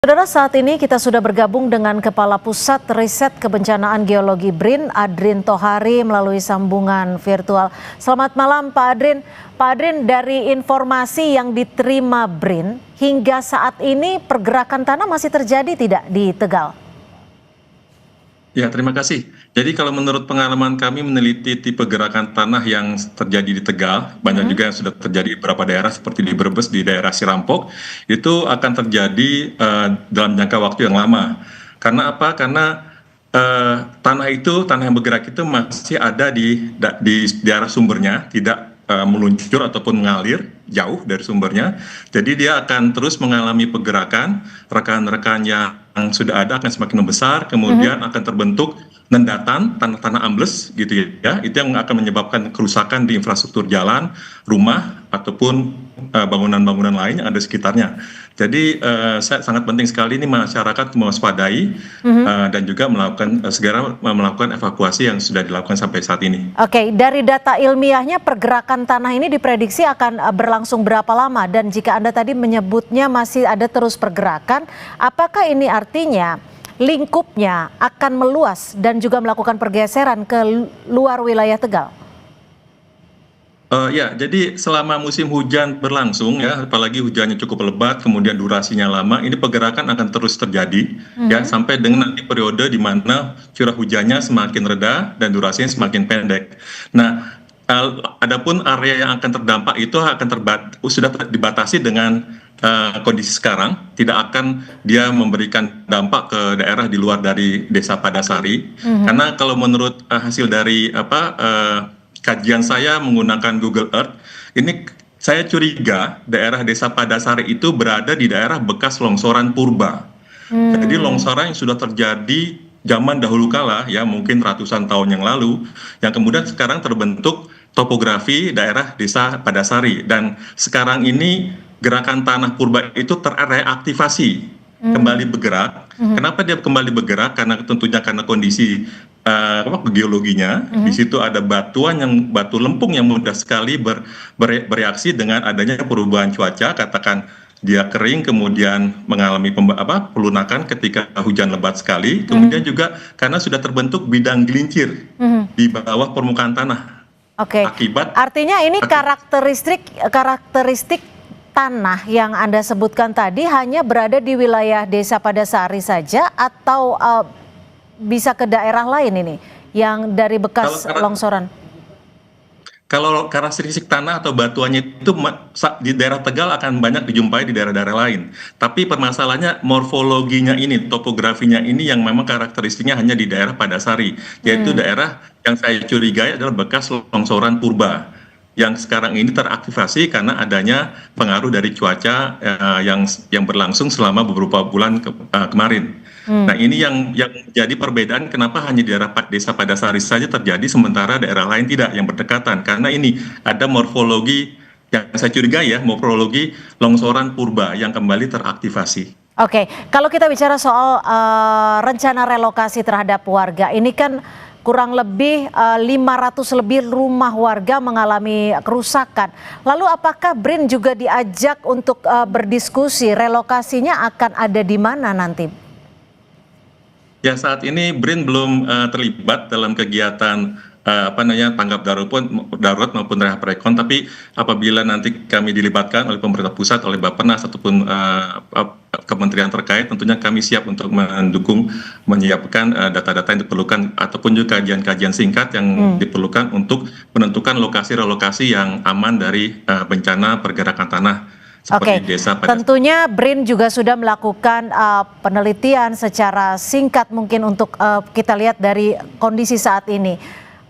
Saudara, saat ini kita sudah bergabung dengan Kepala Pusat Riset Kebencanaan Geologi BRIN, Adrin Tohari, melalui sambungan virtual. Selamat malam Pak Adrin. Pak Adrin, dari informasi yang diterima BRIN, hingga saat ini pergerakan tanah masih terjadi tidak di Tegal? Ya, terima kasih. Jadi kalau menurut pengalaman kami meneliti tipe gerakan tanah yang terjadi di Tegal, banyak juga yang sudah terjadi di beberapa daerah seperti di Brebes, di daerah Sirampok, itu akan terjadi dalam jangka waktu yang lama. Karena apa? Karena tanah yang bergerak itu masih ada di daerah sumbernya, tidak meluncur ataupun mengalir jauh dari sumbernya. Jadi dia akan terus mengalami pergerakan, rekan-rekan yang sudah ada akan semakin membesar, kemudian akan terbentuk nendatan, tanah-tanah ambles gitu ya. Itu yang akan menyebabkan kerusakan di infrastruktur jalan, rumah, ataupun bangunan-bangunan lain yang ada di sekitarnya. Jadi sangat penting sekali ini masyarakat mewaspadai dan juga segera melakukan evakuasi yang sudah dilakukan sampai saat ini. Oke, dari data ilmiahnya pergerakan tanah ini diprediksi akan berlangsung berapa lama? Dan jika Anda tadi menyebutnya masih ada terus pergerakan, apakah ini artinya lingkupnya akan meluas dan juga melakukan pergeseran ke luar wilayah Tegal? Ya, jadi selama musim hujan berlangsung ya, apalagi hujannya cukup lebat, kemudian durasinya lama, ini pergerakan akan terus terjadi ya sampai dengan nanti periode di mana curah hujannya semakin reda dan durasinya semakin pendek. Nah, adapun area yang akan terdampak itu sudah dibatasi dengan kondisi sekarang, tidak akan dia memberikan dampak ke daerah di luar dari Desa Padasari, karena kalau menurut hasil dari kajian saya menggunakan Google Earth, ini saya curiga daerah Desa Padasari itu berada di daerah bekas longsoran purba. Jadi longsoran yang sudah terjadi zaman dahulu kala ya, mungkin ratusan tahun yang lalu, yang kemudian sekarang terbentuk topografi daerah Desa Padasari, dan sekarang ini gerakan tanah purba itu terreaktivasi, kembali bergerak. Kenapa dia kembali bergerak? Karena tentunya karena kondisi geologinya. Di situ ada batu lempung yang mudah sekali bereaksi dengan adanya perubahan cuaca, katakan dia kering kemudian mengalami pelunakan ketika hujan lebat sekali, kemudian juga karena sudah terbentuk bidang gelincir di bawah permukaan tanah. Oke. Artinya ini karakteristik tanah yang Anda sebutkan tadi hanya berada di wilayah Desa Padasari saja, atau bisa ke daerah lain ini yang dari bekas longsoran? Kalau karakteristik tanah atau batuannya itu di daerah Tegal akan banyak dijumpai di daerah-daerah lain. Tapi permasalahannya morfologinya ini, topografinya ini yang memang karakteristiknya hanya di daerah Padasari, yaitu daerah yang saya curigai adalah bekas longsoran purba, yang sekarang ini teraktivasi karena adanya pengaruh dari cuaca yang berlangsung selama beberapa bulan kemarin. Nah, ini yang jadi perbedaan kenapa hanya di daerah Desa Padasari saja terjadi sementara daerah lain tidak, yang berdekatan, karena ini ada morfologi yang saya curigai ya, morfologi longsoran purba yang kembali teraktivasi. Oke, kalau kita bicara soal rencana relokasi terhadap warga, ini kan kurang lebih 500 lebih rumah warga mengalami kerusakan. Lalu apakah BRIN juga diajak untuk berdiskusi relokasinya akan ada di mana nanti? Ya, saat ini BRIN belum terlibat dalam kegiatan tanggap darurat maupun rehab-rekon, tapi apabila nanti kami dilibatkan oleh pemerintah pusat, oleh Bappenas ataupun kementerian terkait, tentunya kami siap untuk mendukung, menyiapkan data-data yang diperlukan ataupun juga kajian-kajian singkat yang diperlukan untuk menentukan lokasi-relokasi yang aman dari bencana pergerakan tanah. Oke, tentunya BRIN juga sudah melakukan penelitian secara singkat mungkin untuk kita lihat dari kondisi saat ini.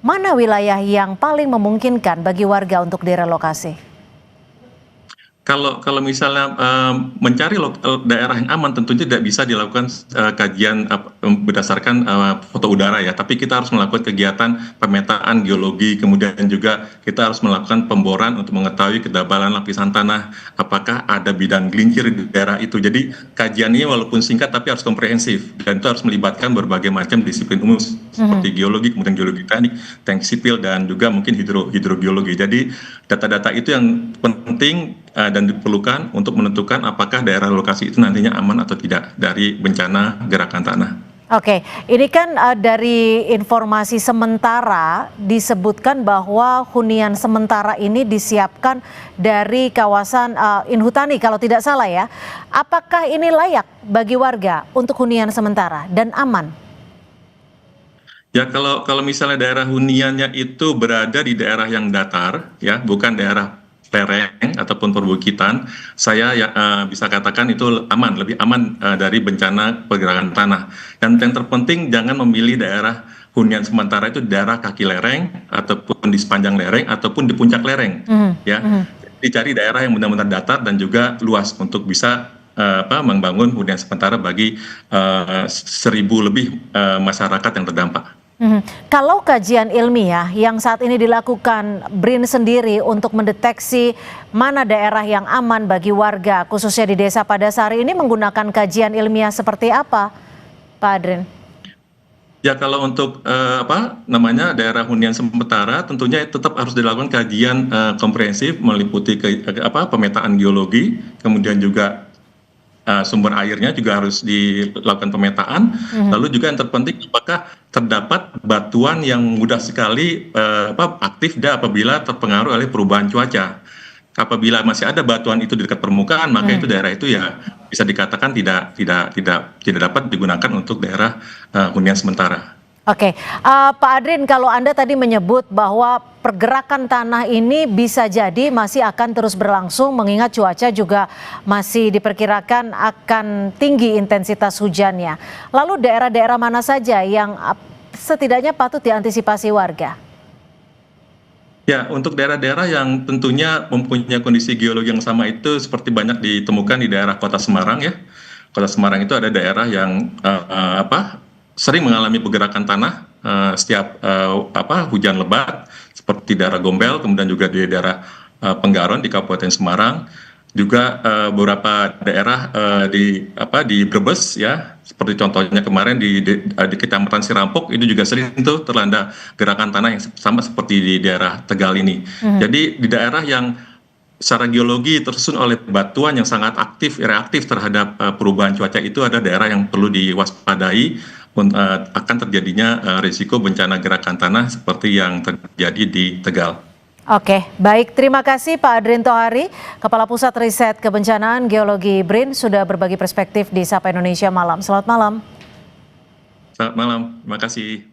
Mana wilayah yang paling memungkinkan bagi warga untuk direlokasi? Kalau misalnya mencari daerah yang aman, tentunya tidak bisa dilakukan kajian berdasarkan foto udara ya, tapi kita harus melakukan kegiatan pemetaan geologi, kemudian juga kita harus melakukan pemboran untuk mengetahui kedabalan lapisan tanah, apakah ada bidang gelincir di daerah itu. Jadi kajiannya walaupun singkat tapi harus komprehensif, dan itu harus melibatkan berbagai macam disiplin umum seperti geologi, kemudian geologi teknik, teknik sipil, dan juga mungkin hidrobiologi. Jadi data-data itu yang penting dan diperlukan untuk menentukan apakah daerah lokasi itu nantinya aman atau tidak dari bencana gerakan tanah. Oke, ini kan dari informasi sementara disebutkan bahwa hunian sementara ini disiapkan dari kawasan Inhutani kalau tidak salah ya. Apakah ini layak bagi warga untuk hunian sementara dan aman? Ya, kalau misalnya daerah huniannya itu berada di daerah yang datar, ya, bukan daerah lereng ataupun perbukitan, saya bisa katakan itu aman, lebih aman dari bencana pergerakan tanah. Dan yang terpenting jangan memilih daerah hunian sementara itu daerah kaki lereng ataupun di sepanjang lereng ataupun di puncak lereng, ya. Dicari daerah yang benar-benar datar dan juga luas untuk bisa membangun hunian sementara bagi 1.000 lebih masyarakat yang terdampak. Kalau kajian ilmiah yang saat ini dilakukan BRIN sendiri untuk mendeteksi mana daerah yang aman bagi warga, khususnya di Desa Padasari ini menggunakan kajian ilmiah seperti apa, Pak Adrin? Ya, kalau untuk daerah hunian sementara tentunya tetap harus dilakukan kajian komprehensif meliputi pemetaan geologi, kemudian juga sumber airnya juga harus dilakukan pemetaan. Lalu juga yang terpenting apakah terdapat batuan yang mudah sekali aktif apabila terpengaruh oleh perubahan cuaca. Apabila masih ada batuan itu di dekat permukaan, maka itu daerah itu ya bisa dikatakan tidak dapat digunakan untuk daerah hunian sementara. Oke, Pak Adrin, kalau Anda tadi menyebut bahwa pergerakan tanah ini bisa jadi masih akan terus berlangsung mengingat cuaca juga masih diperkirakan akan tinggi intensitas hujannya. Lalu daerah-daerah mana saja yang setidaknya patut diantisipasi warga? Ya, untuk daerah-daerah yang tentunya mempunyai kondisi geologi yang sama itu seperti banyak ditemukan di daerah Kota Semarang ya. Kota Semarang itu ada daerah yang sering mengalami pergerakan tanah setiap hujan lebat seperti daerah Gombel, kemudian juga di daerah Penggaron di Kabupaten Semarang, juga beberapa daerah di Brebes ya, seperti contohnya kemarin di Kecamatan Sirampok itu juga sering tuh terlanda gerakan tanah yang sama seperti di daerah Tegal ini. Jadi di daerah yang secara geologi tersusun oleh batuan yang sangat reaktif terhadap perubahan cuaca itu ada daerah yang perlu diwaspadai akan terjadinya risiko bencana gerakan tanah seperti yang terjadi di Tegal. Oke, baik. Terima kasih Pak Adrin Tohari, Kepala Pusat Riset Kebencanaan Geologi BRIN sudah berbagi perspektif di Sapa Indonesia Malam. Selamat malam. Selamat malam, terima kasih.